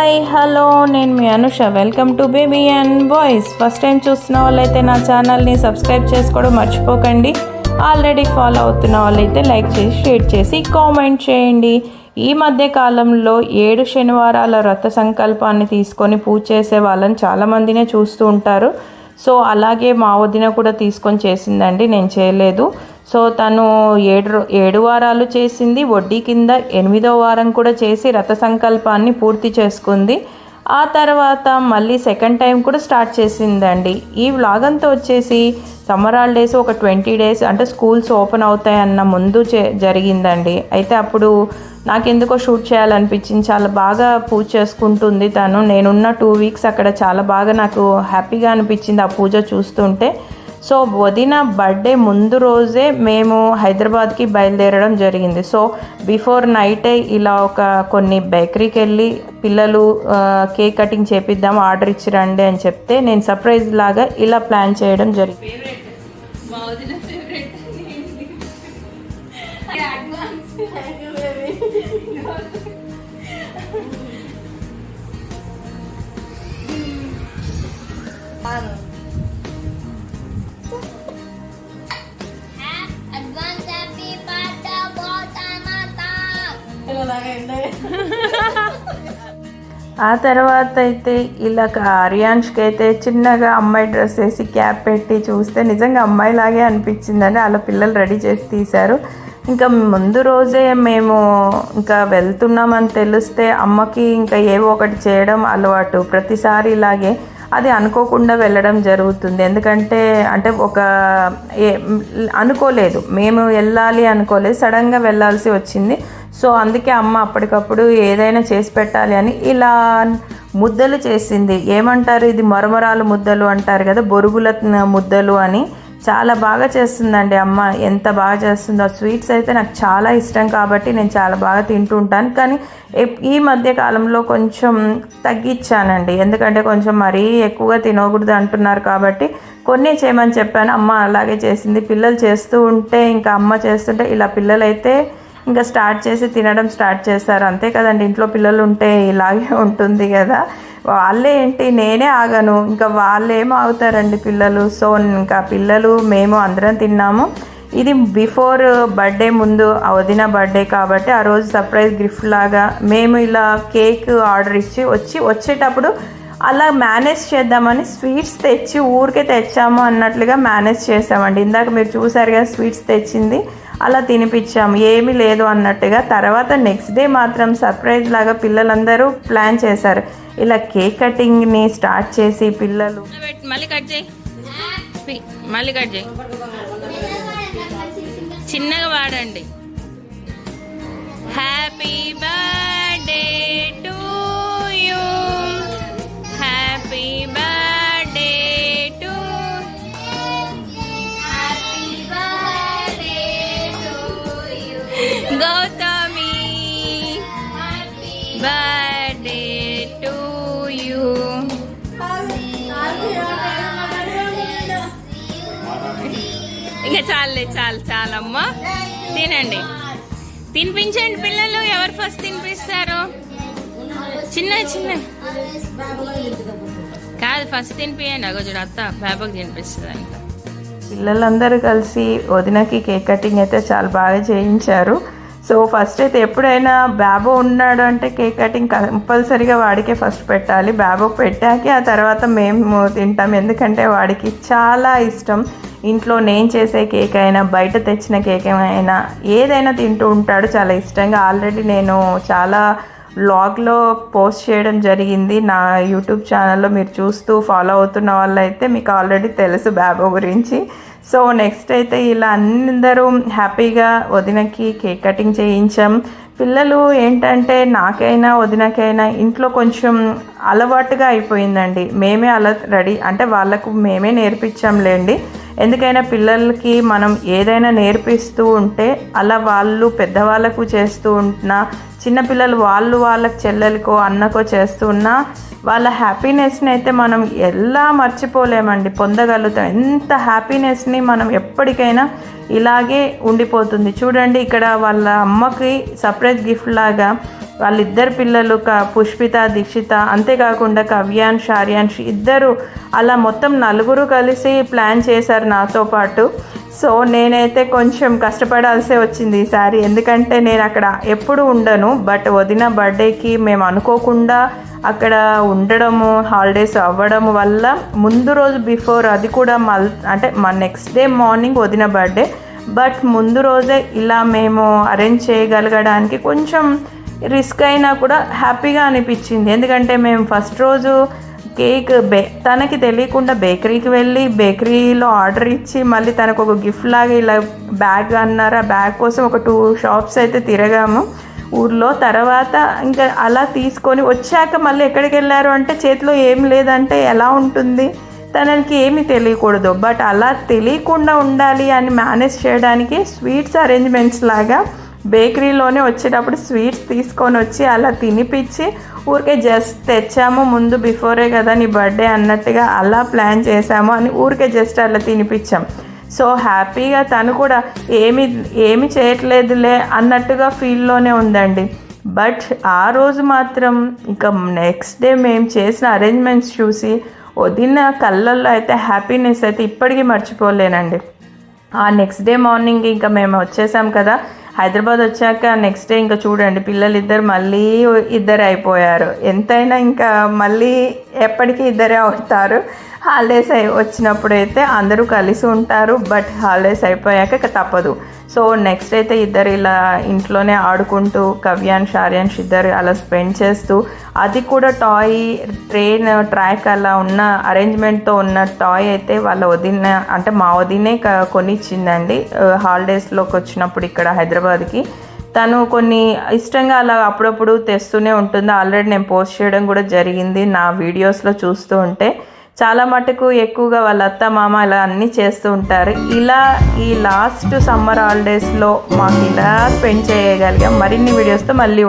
Hi hello నేను మీ Anusha. Welcome to baby and boys. First time చూస్తున్న వాళ్ళైతే నా ఛానల్ని సబ్స్క్రైబ్ చేసుకోవడం మర్చిపోకండి. ఆల్రెడీ ఫాలో అవుతున్న వాళ్ళైతే లైక్ చేసి షేర్ చేసి కామెంట్ చేయండి. ఈ మధ్య కాలంలో 7 శనివారాల వ్రత సంకల్పాన్ని తీసుకొని పూజ చేసే వాళ్ళని చాలామందినే చూస్తూ ఉంటారు. సో అలాగే మా వదిన కూడా తీసుకొని చేసిందండి, నేను చేయలేదు. సో తను 7 వారాలు చేసింది. వడ్డీ కింద 8వ వారం కూడా చేసి రథ సంకల్పాన్ని పూర్తి చేసుకుంది. ఆ తర్వాత మళ్ళీ సెకండ్ టైం కూడా స్టార్ట్ చేసిందండి. ఈ వ్లాగ్ అంతా వచ్చేసి సమ్మర్ హాలిడేస్ ఒక 20 డేస్ అంటే స్కూల్స్ ఓపెన్ అవుతాయన్న ముందు జరిగిందండి. అయితే అప్పుడు నాకెందుకో షూట్ చేయాలనిపించింది. చాలా బాగా పూజ చేసుకుంటుంది తను. నేనున్న 2 వీక్స్ అక్కడ చాలా బాగా నాకు హ్యాపీగా అనిపించింది ఆ పూజ చూస్తుంటే. సో వదిన బర్త్డే ముందు రోజే మేము హైదరాబాద్కి బయలుదేరడం జరిగింది. సో బిఫోర్ నైటే ఇలా కొన్ని బేకరీకి వెళ్ళి పిల్లలు కేక్ కటింగ్ చేపిద్దాం ఆర్డర్ ఇచ్చి రండి అని చెప్తే నేను సర్ప్రైజ్ లాగా ఇలా ప్లాన్ చేయడం జరిగింది. ఆ తర్వాత అయితే ఇలా ఆర్యాన్ష్కి అయితే చిన్నగా అమ్మాయి డ్రెస్ వేసి క్యాప్ పెట్టి చూస్తే నిజంగా అమ్మాయిలాగే అనిపించిందని అలా పిల్లలు రెడీ చేసి తీశారు. ఇంకా ముందు రోజే మేము ఇంకా వెళ్తున్నామని తెలిస్తే అమ్మకి ఇంకా ఏవో ఒకటి చేయడం అలవాటు. ప్రతిసారి ఇలాగే అది అనుకోకుండా వెళ్ళడం జరుగుతుంది. ఎందుకంటే అనుకోలేదు, మేము వెళ్ళాలి అనుకోలేదు, సడన్గా వెళ్ళాల్సి వచ్చింది. సో అందుకే అమ్మ అప్పటికప్పుడు ఏదైనా చేసి పెట్టాలి అని ఇలా ముద్దలు చేసింది. ఏమంటారు, ఇది మరమరాలు ముద్దలు అంటారు కదా, బొరుగుల ముద్దలు అని. చాలా బాగా చేస్తుందండి అమ్మ, ఎంత బాగా చేస్తుందో. స్వీట్స్ అయితే నాకు చాలా ఇష్టం కాబట్టి నేను చాలా బాగా తింటూ ఉంటాను. కానీ ఈ మధ్య కాలంలో కొంచెం తగ్గించానండి, ఎందుకంటే కొంచెం మరీ ఎక్కువగా తినకూడదు అంటున్నారు కాబట్టి కొన్ని చేయమని చెప్పాను. అమ్మ అలాగే చేసింది. పిల్లలు చేస్తూ ఉంటే ఇంకా అమ్మ చేస్తుంటే ఇలా పిల్లలైతే ఇంకా స్టార్ట్ చేసి తినడం స్టార్ట్ చేస్తారు. అంతే కదండి, ఇంట్లో పిల్లలు ఉంటే ఇలాగే ఉంటుంది కదా. వాళ్ళే ఏంటి, నేనే ఆగను, ఇంకా వాళ్ళు ఏమో ఆగుతారండి పిల్లలు. సో ఇంకా పిల్లలు మేము అందరం తిన్నాము. ఇది బిఫోర్ బర్త్డే ముందు వదిన బర్త్డే కాబట్టి ఆ రోజు సర్ప్రైజ్ గిఫ్ట్ లాగా మేము ఇలా కేక్ ఆర్డర్ ఇచ్చి వచ్చేటప్పుడు అలా మేనేజ్ చేద్దామని స్వీట్స్ తెచ్చి ఊరికే తెచ్చాము అన్నట్లుగా మేనేజ్ చేసామండి. ఇందాక మీరు చూసారు కదా, స్వీట్స్ తెచ్చింది అలా తినిపించాము, ఏమీ లేదు అన్నట్టుగా. తర్వాత నెక్స్ట్ డే మాత్రం సర్ప్రైజ్ లాగా పిల్లలందరూ ప్లాన్ చేశారు. ఇలా కేక్ కటింగ్ని స్టార్ట్ చేసి పిల్లలు మళ్ళీ కట్ చేయి చిన్నగా వాడండి. Happy birthday to you, happy birthday to Gautami, birthday to you. ఇంకా చాలమ్మా, తినండి, తినిపించండి పిల్లలు. ఎవరు ఫస్ట్ తినిపిస్తారు? చిన్న కాదు, ఫస్ట్ తినిపించండి. చూడు అత్త బాబాకి తినిపిస్తుంది అంట. పిల్లలందరూ కలిసి వదినకి కేక్ కటింగ్ అయితే చాలా బాగా చేయించారు. సో ఫస్ట్ అయితే ఎప్పుడైనా బాబు ఉన్నాడు అంటే కేక్ కటింగ్ కంపల్సరీగా వాడికే ఫస్ట్ పెట్టాలి. బాబుకి పెట్టాక ఆ తర్వాత మేము తింటాం, ఎందుకంటే వాడికి చాలా ఇష్టం. ఇంట్లో నేను చేసే కేక్ అయినా బయట తెచ్చిన కేక్ అయినా ఏదైనా తింటూ ఉంటాడు చాలా ఇష్టంగా. ఆల్రెడీ నేను చాలా వ్లాగ్లో పోస్ట్ చేయడం జరిగింది నా యూట్యూబ్ ఛానల్లో. మీరు చూస్తూ ఫాలో అవుతున్న వాళ్ళైతే మీకు ఆల్రెడీ తెలుసు బాబు గురించి. సో నెక్స్ట్ అయితే ఇలా అందరూ హ్యాపీగా వదినకి కేక్ కటింగ్ చేయించాం. పిల్లలు ఏంటంటే నాకైనా వదినకైనా ఇంట్లో కొంచెం అలవాటుగా అయిపోయిందండి. మేమే అలా రెడీ అంటే వాళ్ళకు మేమే నేర్పించాంలేండి. ఎందుకైనా పిల్లలకి మనం ఏదైనా నేర్పిస్తూ ఉంటే అలా వాళ్ళు పెద్దవాళ్ళకు చేస్తూ ఉంటున్నా, చిన్నపిల్లలు వాళ్ళకి చెల్లెలకో అన్నకో చేస్తూ ఉన్నా వాళ్ళ హ్యాపీనెస్ని అయితే మనం ఎలా మర్చిపోలేమండి, పొందగలుగుతాం. ఎంత హ్యాపీనెస్ని మనం ఎప్పటికైనా ఇలాగే ఉండిపోతుంది. చూడండి ఇక్కడ వాళ్ళ అమ్మకి సర్ప్రైజ్ గిఫ్ట్ లాగా వాళ్ళిద్దరు పిల్లలు పుష్పిత, దీక్షిత, అంతేకాకుండా కవ్యాన్ష్, ఆర్యాన్ష్ ఇద్దరు అలా మొత్తం నలుగురు కలిసి ప్లాన్ చేశారు నాతో పాటు. సో నేనైతే కొంచెం కష్టపడాల్సే వచ్చింది ఈసారి, ఎందుకంటే నేను అక్కడ ఎప్పుడు ఉండను. బట్ వదిన బర్త్డేకి మేము అనుకోకుండా అక్కడ ఉండడము, హాలిడేస్ అవ్వడం వల్ల ముందు రోజు బిఫోర్, అది కూడా అంటే మా నెక్స్ట్ డే మార్నింగ్ వదిన బర్త్డే, బట్ ముందు రోజే ఇలా మేము అరేంజ్ చేయగలగడానికి కొంచెం రిస్క్ అయినా కూడా హ్యాపీగా అనిపించింది. ఎందుకంటే మేము ఫస్ట్ రోజు కేక్ తనకి తెలియకుండా బేకరీకి వెళ్ళి బేకరీలో ఆర్డర్ ఇచ్చి మళ్ళీ తనకు ఒక గిఫ్ట్ లాగా ఇలా బ్యాగ్ అన్నారు. ఆ బ్యాగ్ కోసం ఒక 2 షాప్స్ అయితే తిరగాము ఊర్లో. తర్వాత ఇంకా అలా తీసుకొని వచ్చాక మళ్ళీ ఎక్కడికి వెళ్ళారు అంటే చేతిలో ఏం లేదంటే ఎలా ఉంటుంది, తనకి ఏమీ తెలియకూడదు. బట్ అలా తెలియకుండా ఉండాలి అని మేనేజ్ చేయడానికి స్వీట్స్ అరేంజ్మెంట్స్ లాగా బేకరీలోనే వచ్చేటప్పుడు స్వీట్స్ తీసుకొని వచ్చి అలా తినిపించి ఊరికే జస్ట్ తెచ్చాము, ముందు బిఫోరే కదా నీ బర్త్డే అన్నట్టుగా అలా ప్లాన్ చేసాము అని ఊరికే జస్ట్ అలా తినిపించాం. సో హ్యాపీగా తను కూడా ఏమి చేయట్లేదులే అన్నట్టుగా ఫీల్లోనే ఉందండి. బట్ ఆ రోజు మాత్రం ఇంకా నెక్స్ట్ డే మేము చేసిన అరేంజ్మెంట్స్ చూసి వదిన కళ్ళల్లో అయితే హ్యాపీనెస్ అయితే ఇప్పటికీ మర్చిపోలేనండి. ఆ నెక్స్ట్ డే మార్నింగ్ ఇంకా మేము వచ్చేసాం కదా, హైదరాబాద్ వచ్చాక నెక్స్ట్ డే ఇంకా చూడండి పిల్లలు ఇద్దరు మళ్ళీ ఇద్దరే అయిపోయారు. ఎంతైనా ఇంకా మళ్ళీ ఎప్పటికీ ఇద్దరే అవుతారు. హాలిడేస్ వచ్చినప్పుడు అయితే అందరూ కలిసి ఉంటారు, బట్ హాలిడేస్ అయిపోయాక తప్పదు. సో నెక్స్ట్ అయితే ఇద్దరు ఇలా ఇంట్లోనే ఆడుకుంటూ కవ్యాన్ష్, ఆర్యాన్ష్ ఇద్దరు అలా స్పెండ్ చేస్తూ, అది కూడా టాయ్ ట్రాక్ అలా ఉన్న అరేంజ్మెంట్తో ఉన్న టాయ్ అయితే వాళ్ళ వదిన అంటే మా వదినే కొనిచ్చిందండి. హాలిడేస్లోకి వచ్చినప్పుడు ఇక్కడ హైదరాబాద్కి తను కొన్ని ఇష్టంగా అలా అప్పుడప్పుడు తెస్తూనే ఉంటుంది. ఆల్రెడీ నేను పోస్ట్ చేయడం కూడా జరిగింది నా వీడియోస్లో చూస్తూ ఉంటే. చాలా మటుకు ఎక్కువగా వాళ్ళ అత్త మామ ఇలా అన్నీ చేస్తూ ఉంటారు. ఇలా ఈ లాస్ట్ సమ్మర్ హాలిడేస్లో మాకు ఇలా స్పెండ్ చేయగలిగాం. మరిన్ని వీడియోస్తో మళ్ళీ